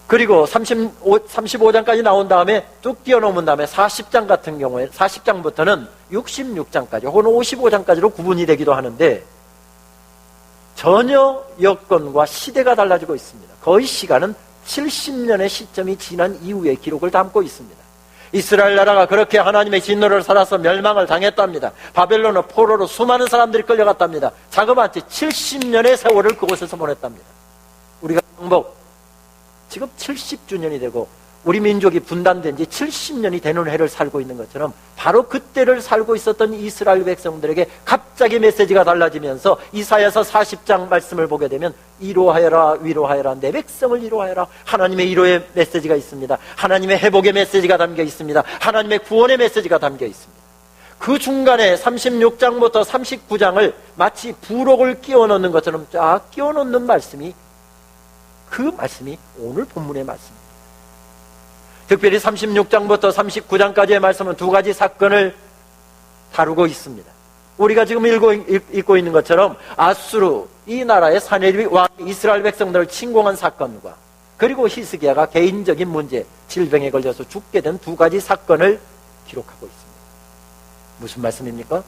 그리고 35장까지 나온 다음에 뚝 뛰어넘은 다음에 40장 같은 경우에 40장부터는 66장까지 혹은 55장까지로 구분이 되기도 하는데, 전혀 여건과 시대가 달라지고 있습니다. 거의 시간은 70년의 시점이 지난 이후의 기록을 담고 있습니다. 이스라엘 나라가 그렇게 하나님의 진노를 살아서 멸망을 당했답니다. 바벨론의 포로로 수많은 사람들이 끌려갔답니다. 자그마치 70년의 세월을 그곳에서 보냈답니다. 우리가 지금 70주년이 되고 우리 민족이 분단된 지 70년이 되는 해를 살고 있는 것처럼 바로 그때를 살고 있었던 이스라엘 백성들에게 갑자기 메시지가 달라지면서 이사야서 40장 말씀을 보게 되면 위로하여라 위로하여라 내 백성을 위로하여라, 하나님의 위로의 메시지가 있습니다. 하나님의 회복의 메시지가 담겨 있습니다. 하나님의 구원의 메시지가 담겨 있습니다. 그 중간에 36장부터 39장을 마치 부록을 끼워 넣는 것처럼 쫙 끼워 넣는 말씀이, 그 말씀이 오늘 본문의 말씀입니다. 특별히 36장부터 39장까지의 말씀은 두 가지 사건을 다루고 있습니다. 우리가 지금 읽고 있는 것처럼 아수르, 이 나라의 사네립 왕 이스라엘 백성들을 침공한 사건과, 그리고 히스기야가 개인적인 문제, 질병에 걸려서 죽게 된 두 가지 사건을 기록하고 있습니다. 무슨 말씀입니까?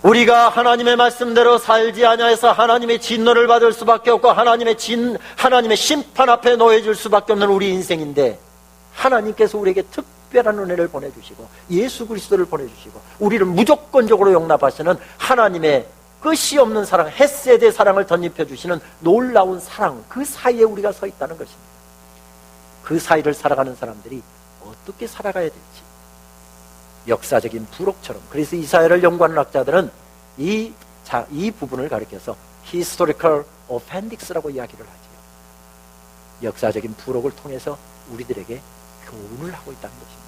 우리가 하나님의 말씀대로 살지 아니하여서 하나님의 진노를 받을 수밖에 없고 하나님의 심판 앞에 놓여질 수밖에 없는 우리 인생인데, 하나님께서 우리에게 특별한 은혜를 보내주시고 예수 그리스도를 보내주시고 우리를 무조건적으로 용납하시는 하나님의 끝이 없는 사랑, 헤세드의 사랑을 덧입혀 주시는 놀라운 사랑, 그 사이에 우리가 서 있다는 것입니다. 그 사이를 살아가는 사람들이 어떻게 살아가야 될지 역사적인 부록처럼, 그래서 이사야를 연구하는 학자들은 이 부분을 가리켜서 historical appendix라고 이야기를 하죠. 역사적인 부록을 통해서 우리들에게 교훈을 하고 있다는 것입니다.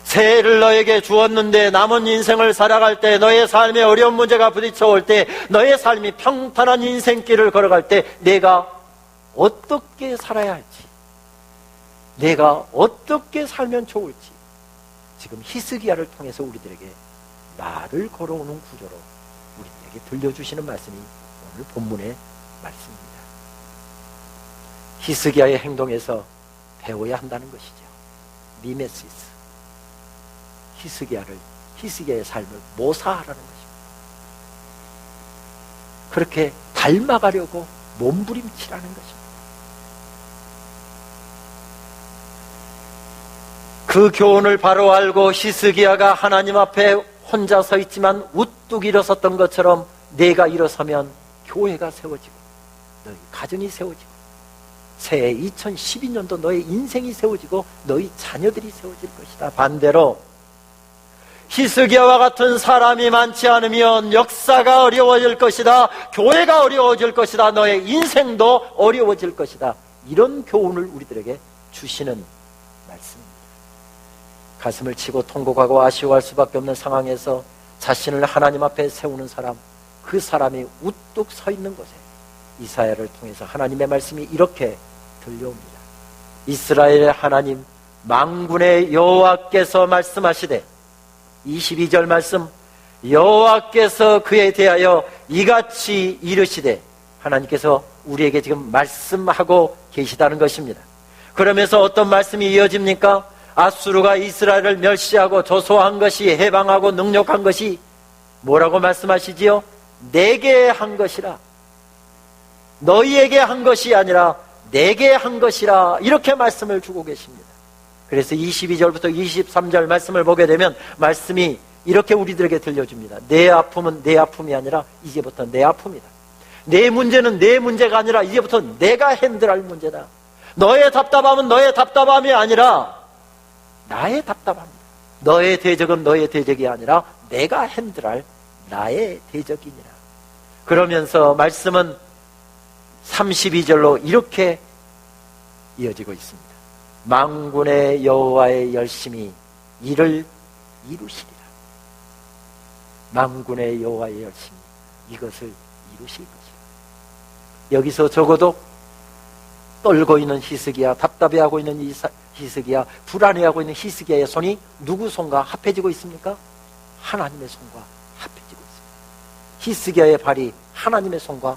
새해를 너에게 주었는데 남은 인생을 살아갈 때, 너의 삶에 어려운 문제가 부딪혀올 때, 너의 삶이 평탄한 인생길을 걸어갈 때 내가 어떻게 살아야 할지, 내가 어떻게 살면 좋을지, 지금 히스기야를 통해서 우리들에게 말을 걸어오는 구조로 우리들에게 들려주시는 말씀이 오늘 본문의 말씀입니다. 히스기야의 행동에서 배워야 한다는 것이죠. 미메시스, 히스기야의 삶을 모사하라는 것입니다. 그렇게 닮아가려고 몸부림치라는 것입니다. 그 교훈을 바로 알고 히스기야가 하나님 앞에 혼자 서 있지만 우뚝 일어섰던 것처럼, 내가 일어서면 교회가 세워지고 너희 가정이 세워지고 새해 2012년도 너의 인생이 세워지고 너희 자녀들이 세워질 것이다. 반대로 히스기야와 같은 사람이 많지 않으면 역사가 어려워질 것이다. 교회가 어려워질 것이다. 너의 인생도 어려워질 것이다. 이런 교훈을 우리들에게 주시는 말씀입니다. 가슴을 치고 통곡하고 아쉬워할 수밖에 없는 상황에서 자신을 하나님 앞에 세우는 사람, 그 사람이 우뚝 서 있는 곳에 이사야를 통해서 하나님의 말씀이 이렇게 들려옵니다. 이스라엘의 하나님 만군의 여호와께서 말씀하시되, 22절 말씀, 여호와께서 그에 대하여 이같이 이르시되, 하나님께서 우리에게 지금 말씀하고 계시다는 것입니다. 그러면서 어떤 말씀이 이어집니까? 아수르가 이스라엘을 멸시하고 조소한 것이, 해방하고 능력한 것이 뭐라고 말씀하시지요? 내게 한 것이라. 너희에게 한 것이 아니라 내게 한 것이라, 이렇게 말씀을 주고 계십니다. 그래서 22절부터 23절 말씀을 보게 되면 말씀이 이렇게 우리들에게 들려줍니다. 내 아픔은 내 아픔이 아니라 이제부터 내 아픔이다. 내 문제는 내 문제가 아니라 이제부터 내가 핸들할 문제다. 너의 답답함은 너의 답답함이 아니라 나의 답답함이다. 너의 대적은 너의 대적이 아니라 내가 핸들할 나의 대적이니라. 그러면서 말씀은 32절로 이렇게 이어지고 있습니다. 만군의 여호와의 열심히 이를 이루시리라. 만군의 여호와의 열심히 이것을 이루실 것이라. 여기서 적어도 떨고 있는 히스기야, 답답해하고 있는 히스기야, 불안해하고 있는 히스기야의 손이 누구 손과 합해지고 있습니까? 하나님의 손과 합해지고 있습니다. 히스기야의 발이 하나님의 손과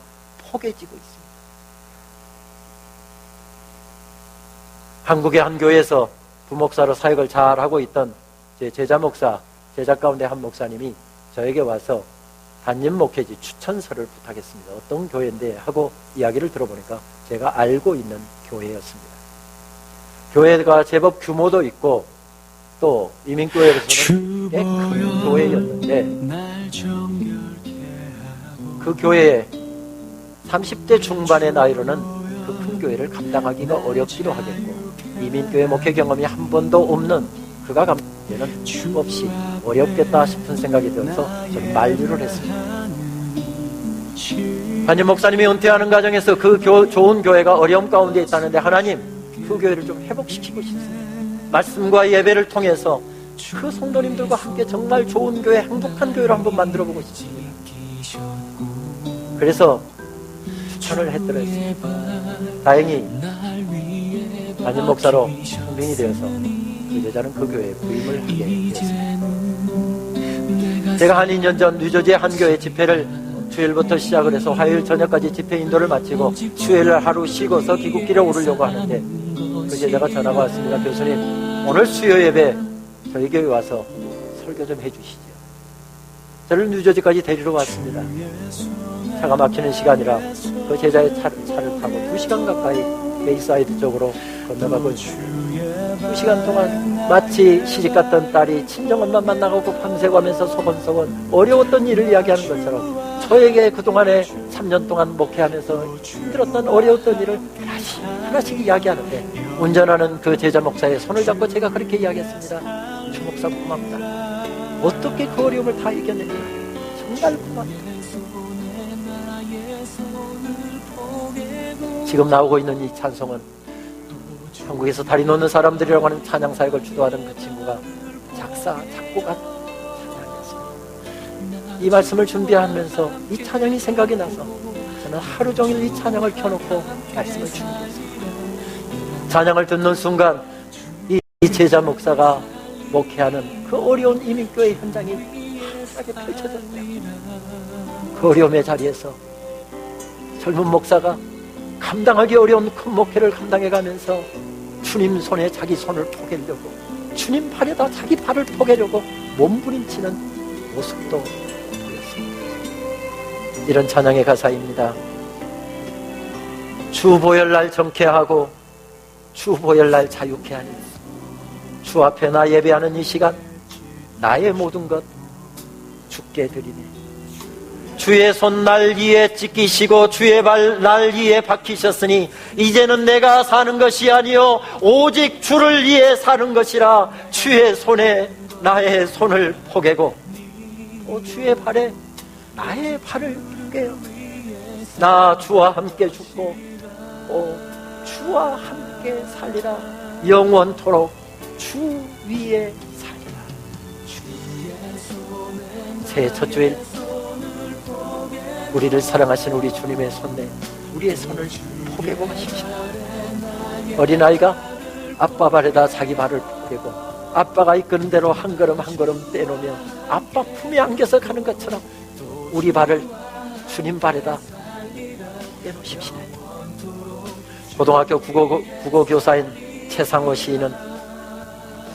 포개지고 있습니다. 한국의 한 교회에서 부목사로 사역을 잘하고 있던 제 제자 가운데 한 목사님이 저에게 와서 담임 목회지 추천서를 부탁했습니다. 어떤 교회인데 하고 이야기를 들어보니까 제가 알고 있는 교회였습니다. 교회가 제법 규모도 있고 또 이민교회로서는 꽤 큰 교회였는데 그 교회에 30대 중반의 나이로는 그 큰 교회를 감당하기가 어렵기도 하겠고 이민교회 목회 경험이 한 번도 없는 그가 감당하기에는 춤없이 어렵겠다 싶은 생각이 들어서 저는 만류를 했습니다. 담임 목사님이 은퇴하는 과정에서 그 좋은 교회가 어려움 가운데 있다는데 하나님 그 교회를 좀 회복시키고 싶습니다. 말씀과 예배를 통해서 그 성도님들과 함께 정말 좋은 교회, 행복한 교회를 한번 만들어보고 싶습니다. 그래서 추천을 했더랬습니다. 다행히 담임 목사로 승진이 되어서 그 여자는 그 교회에 부임을 하게 되었습니다. 제가 한 2년 전 뉴저지의 한 교회 집회를 주일부터 시작을 해서 화요일 저녁까지 집회 인도를 마치고 수요일날 하루 쉬고서 귀국길에 오르려고 하는데 그 제자가 전화가 왔습니다. 교수님, 오늘 수요 예배 저희 교회 와서 설교 좀 해주시죠. 저를 뉴저지까지 데리러 왔습니다. 차가 막히는 시간이라 그 제자의 차를 타고 2시간 가까이 베이사이드 쪽으로 건너가고 2시간 동안 마치 시집갔던 딸이 친정엄마 만나고 밤새고 하면서 소곤소곤 어려웠던 일을 이야기하는 것처럼 저에게 그동안에 3년 동안 목회하면서 힘들었던 어려웠던 일을 하나씩 이야기하는데 운전하는 그 제자 목사의 손을 잡고 제가 그렇게 이야기했습니다. 주 목사 고맙다. 어떻게 그 어려움을 다 이겨내냐. 정말 고맙다. 지금 나오고 있는 이 찬송은 한국에서 다리 놓는 사람들이라고 하는 찬양 사역을 주도하던 그 친구가 작곡한 찬양이었습니다. 이 말씀을 준비하면서 이 찬양이 생각이 나서 저는 하루 종일 이 찬양을 켜놓고 말씀을 준비했습니다. 찬양을 듣는 순간 이 제자 목사가 목회하는 그 어려운 이민교회 현장이 환하게 펼쳐졌네요. 그 어려움의 자리에서 젊은 목사가 감당하기 어려운 큰 목회를 감당해가면서 주님 손에 자기 손을 포개려고 주님 발에다 자기 발을 포개려고 몸부림치는 모습도 보였습니다. 이런 찬양의 가사입니다. 주 보혈날 정케하고 주 보혈날 자유케 하니 주 앞에 나 예배하는 이 시간 나의 모든 것 주께 드리네. 주의 손 날 위에 찢기시고 주의 발 날 위에 박히셨으니 이제는 내가 사는 것이 아니요 오직 주를 위해 사는 것이라. 주의 손에 나의 손을 포개고 주의 발에 나의 발을 포개요. 나 주와 함께 죽고 주와 함께 살리라. 영원토록 주 위에 살리라. 새해 첫 주일 우리를 사랑하신 우리 주님의 손에 우리의 손을 포개고 가십시오. 어린아이가 아빠 발에다 자기 발을 포개고 아빠가 이끄는 대로 한 걸음 한 걸음 떼놓으면 아빠 품에 안겨서 가는 것처럼 우리 발을 주님 발에다 떼놓으십시오. 고등학교 국어교사인 최상호 시인은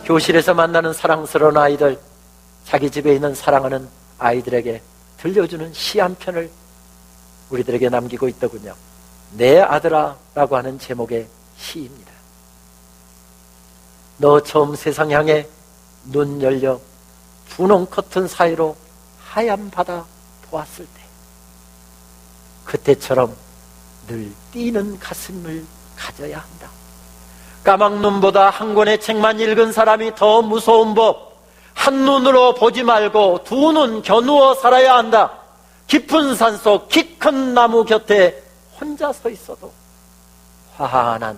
교실에서 만나는 사랑스러운 아이들, 자기 집에 있는 사랑하는 아이들에게 들려주는 시 한 편을 우리들에게 남기고 있더군요. 내 아들아 라고 하는 제목의 시입니다. 너 처음 세상 향해 눈 열려 분홍 커튼 사이로 하얀 바다 보았을 때, 그때처럼 늘 뛰는 가슴을 가져야 한다. 까막 눈보다 한 권의 책만 읽은 사람이 더 무서운 법. 한눈으로 보지 말고 두 눈 겨누어 살아야 한다. 깊은 산속 키 큰 나무 곁에 혼자 서 있어도 환한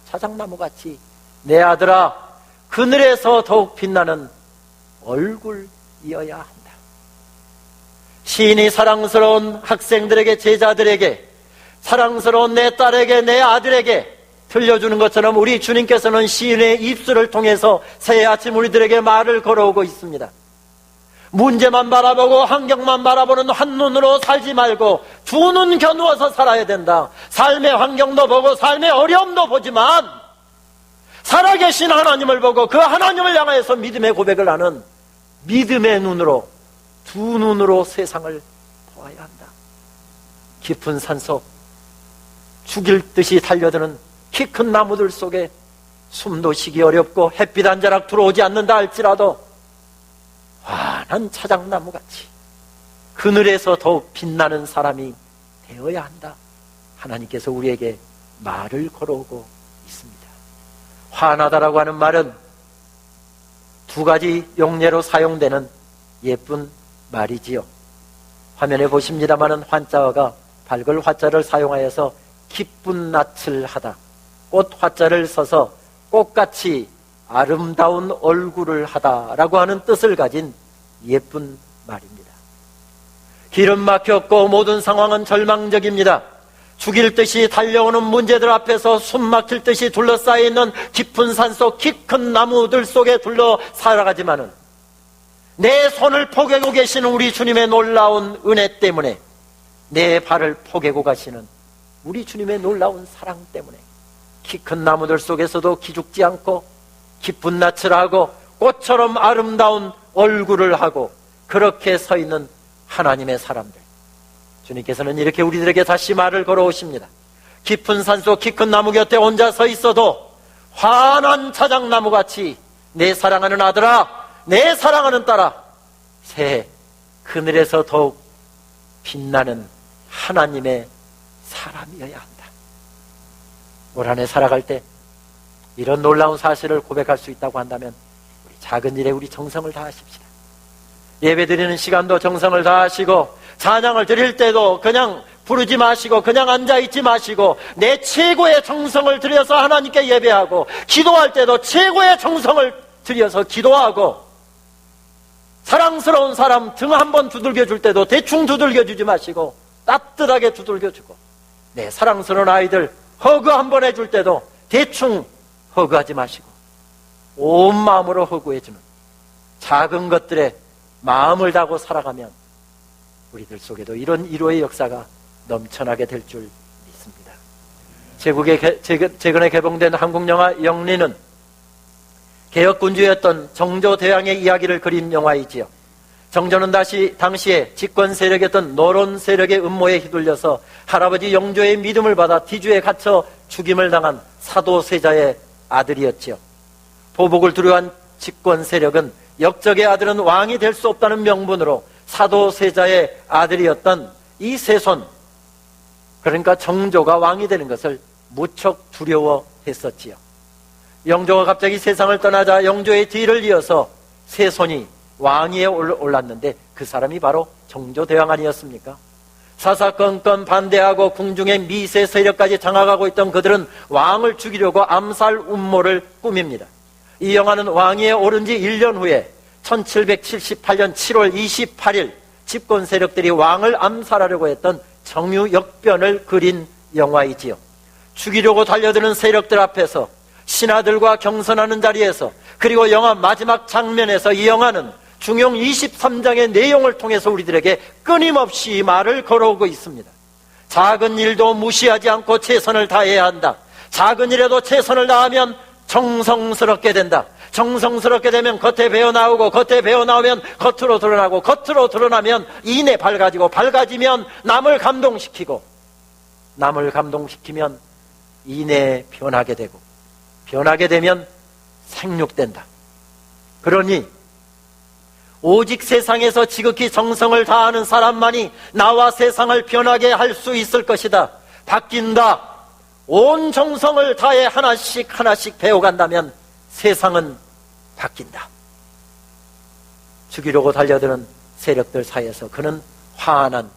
자작나무같이 내 아들아, 그늘에서 더욱 빛나는 얼굴이어야 한다. 시인이 사랑스러운 학생들에게, 제자들에게, 사랑스러운 내 딸에게, 내 아들에게 들려주는 것처럼 우리 주님께서는 시인의 입술을 통해서 새해 아침 우리들에게 말을 걸어오고 있습니다. 문제만 바라보고 환경만 바라보는 한눈으로 살지 말고 두 눈 겨누어서 살아야 된다. 삶의 환경도 보고 삶의 어려움도 보지만 살아계신 하나님을 보고 그 하나님을 향해서 믿음의 고백을 하는 믿음의 눈으로, 두 눈으로 세상을 보아야 한다. 깊은 산속 죽일 듯이 달려드는 키 큰 나무들 속에 숨도 쉬기 어렵고 햇빛 한 자락 들어오지 않는다 할지라도 환한 차장나무같이 그늘에서 더욱 빛나는 사람이 되어야 한다. 하나님께서 우리에게 말을 걸어오고 있습니다. 환하다라고 하는 말은 두 가지 용례로 사용되는 예쁜 말이지요. 화면에 보십니다마는 환자어가 밝을 화자를 사용하여서 기쁜 낯을 하다, 꽃 화자를 써서 꽃같이 아름다운 얼굴을 하다라고 하는 뜻을 가진 예쁜 말입니다. 길은 막혔고 모든 상황은 절망적입니다. 죽일 듯이 달려오는 문제들 앞에서 숨 막힐 듯이 둘러싸여 있는 깊은 산속 키 큰 나무들 속에 둘러 살아가지만은 내 손을 포개고 계시는 우리 주님의 놀라운 은혜 때문에, 내 발을 포개고 가시는 우리 주님의 놀라운 사랑 때문에 키 큰 나무들 속에서도 기죽지 않고 기쁜 낯을 하고 꽃처럼 아름다운 얼굴을 하고 그렇게 서 있는 하나님의 사람들, 주님께서는 이렇게 우리들에게 다시 말을 걸어오십니다. 깊은 산속 키 큰 나무 곁에 혼자 서 있어도 환한 차장나무같이 내 사랑하는 아들아, 내 사랑하는 딸아, 새해 그늘에서 더욱 빛나는 하나님의 사람이어야 한다. 올 한 해 살아갈 때 이런 놀라운 사실을 고백할 수 있다고 한다면 우리 작은 일에 우리 정성을 다하십시다. 예배 드리는 시간도 정성을 다하시고, 찬양을 드릴 때도 그냥 부르지 마시고 그냥 앉아있지 마시고 내 최고의 정성을 들여서 하나님께 예배하고, 기도할 때도 최고의 정성을 들여서 기도하고, 사랑스러운 사람 등 한번 두들겨 줄 때도 대충 두들겨 주지 마시고 따뜻하게 두들겨 주고, 내 사랑스러운 아이들 허그 한번 해줄 때도 대충 허그하지 마시고 온 마음으로 허그해주는 작은 것들에 마음을 다하고 살아가면 우리들 속에도 이런 위로의 역사가 넘쳐나게 될 줄 믿습니다. 최근에 개봉된 한국 영화 영리는 개혁군주였던 정조대왕의 이야기를 그린 영화이지요. 정조는 당시에 집권 세력이었던 노론 세력의 음모에 휘둘려서 할아버지 영조의 믿음을 받아 뒤주에 갇혀 죽임을 당한 사도세자의 아들이었지요. 보복을 두려워한 집권 세력은 역적의 아들은 왕이 될 수 없다는 명분으로 사도세자의 아들이었던 이 세손, 그러니까 정조가 왕이 되는 것을 무척 두려워했었지요. 영조가 갑자기 세상을 떠나자 영조의 뒤를 이어서 세손이 왕위에 올랐는데 그 사람이 바로 정조대왕 아니었습니까? 사사건건 반대하고 궁중의 미세 세력까지 장악하고 있던 그들은 왕을 죽이려고 암살 음모를 꾸밉니다. 이 영화는 왕위에 오른 지 1년 후에 1778년 7월 28일 집권 세력들이 왕을 암살하려고 했던 정유역변을 그린 영화이지요. 죽이려고 달려드는 세력들 앞에서, 신하들과 경선하는 자리에서, 그리고 영화 마지막 장면에서 이 영화는 중용 23장의 내용을 통해서 우리들에게 끊임없이 말을 걸어오고 있습니다. 작은 일도 무시하지 않고 최선을 다해야 한다. 작은 일에도 최선을 다하면 정성스럽게 된다. 정성스럽게 되면 겉에 배어나오고, 겉에 배어나오면 겉으로 드러나고, 겉으로 드러나면 이내 밝아지고, 밝아지면 남을 감동시키고, 남을 감동시키면 이내 변하게 되고, 변하게 되면 생육된다. 그러니 오직 세상에서 지극히 정성을 다하는 사람만이 나와 세상을 변하게 할 수 있을 것이다. 바뀐다. 온 정성을 다해 하나씩 하나씩 배워간다면 세상은 바뀐다. 죽이려고 달려드는 세력들 사이에서 그는 환한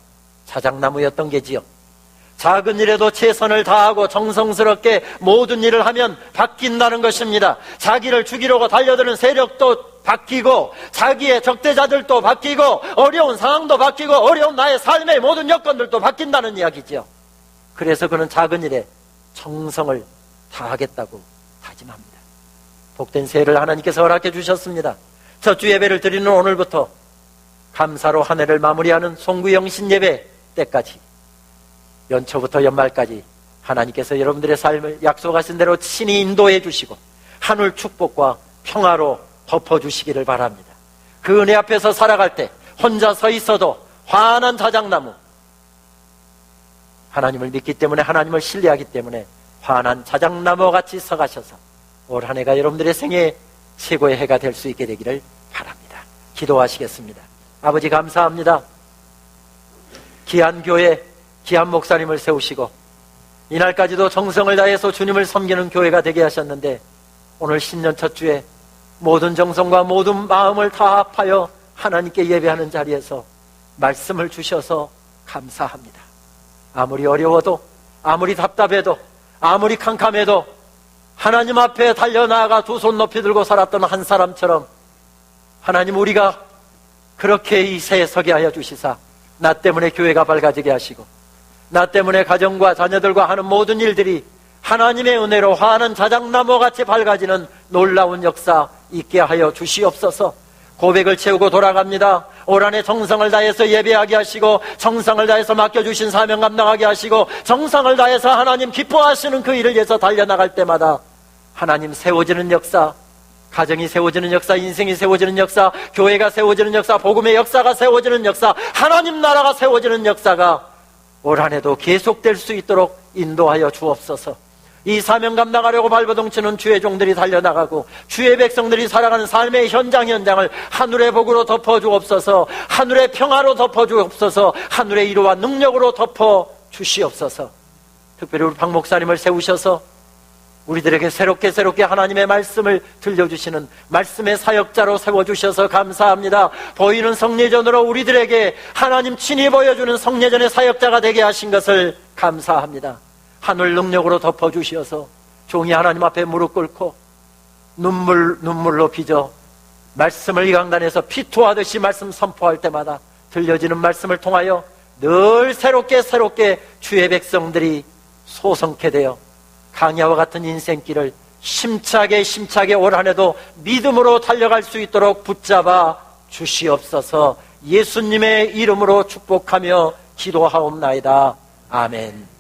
자작나무였던 게지요. 작은 일에도 최선을 다하고 정성스럽게 모든 일을 하면 바뀐다는 것입니다. 자기를 죽이려고 달려드는 세력도 바뀌고, 자기의 적대자들도 바뀌고, 어려운 상황도 바뀌고, 어려운 나의 삶의 모든 여건들도 바뀐다는 이야기죠. 그래서 그는 작은 일에 정성을 다하겠다고 다짐합니다. 복된 새해를 하나님께서 허락해 주셨습니다. 첫 주 예배를 드리는 오늘부터 감사로 한 해를 마무리하는 송구영신 예배 때까지, 연초부터 연말까지 하나님께서 여러분들의 삶을 약속하신 대로 친히 인도해 주시고 하늘 축복과 평화로 덮어주시기를 바랍니다. 그 은혜 앞에서 살아갈 때 혼자 서 있어도 환한 자작나무, 하나님을 믿기 때문에, 하나님을 신뢰하기 때문에 환한 자작나무 같이 서가셔서 올 한 해가 여러분들의 생애 최고의 해가 될 수 있게 되기를 바랍니다. 기도하시겠습니다. 아버지 감사합니다. 귀한 교회, 귀한 목사님을 세우시고 이날까지도 정성을 다해서 주님을 섬기는 교회가 되게 하셨는데, 오늘 신년 첫 주에 모든 정성과 모든 마음을 다 합하여 하나님께 예배하는 자리에서 말씀을 주셔서 감사합니다. 아무리 어려워도, 아무리 답답해도, 아무리 캄캄해도 하나님 앞에 달려나가 두 손 높이 들고 살았던 한 사람처럼 하나님, 우리가 그렇게 이 새에 서게 하여 주시사 나 때문에 교회가 밝아지게 하시고, 나 때문에 가정과 자녀들과 하는 모든 일들이 하나님의 은혜로 환한 자작나무같이 밝아지는 놀라운 역사 있게 하여 주시옵소서. 고백을 채우고 돌아갑니다. 올 한 해 정성을 다해서 예배하게 하시고, 정성을 다해서 맡겨주신 사명 감당하게 하시고, 정성을 다해서 하나님 기뻐하시는 그 일을 위해서 달려나갈 때마다 하나님 세워지는 역사, 가정이 세워지는 역사, 인생이 세워지는 역사, 교회가 세워지는 역사, 복음의 역사가 세워지는 역사, 하나님 나라가 세워지는 역사가 올 한 해도 계속될 수 있도록 인도하여 주옵소서. 이 사명 감당하려고 발버둥치는 주의 종들이 달려나가고 주의 백성들이 살아가는 삶의 현장을 하늘의 복으로 덮어주옵소서. 하늘의 평화로 덮어주옵소서. 하늘의 위로와 능력으로 덮어주시옵소서. 특별히 우리 박 목사님을 세우셔서 우리들에게 새롭게 하나님의 말씀을 들려주시는 말씀의 사역자로 세워주셔서 감사합니다. 보이는 성례전으로 우리들에게 하나님 친히 보여주는 성례전의 사역자가 되게 하신 것을 감사합니다. 하늘 능력으로 덮어주셔서 종이 하나님 앞에 무릎 꿇고 눈물로 빚어 말씀을 이 강단에서 피투하듯이 말씀 선포할 때마다 들려지는 말씀을 통하여 늘 새롭게 주의 백성들이 소성케 되어 강야와 같은 인생길을 힘차게 올 한 해도 믿음으로 달려갈 수 있도록 붙잡아 주시옵소서. 예수님의 이름으로 축복하며 기도하옵나이다. 아멘.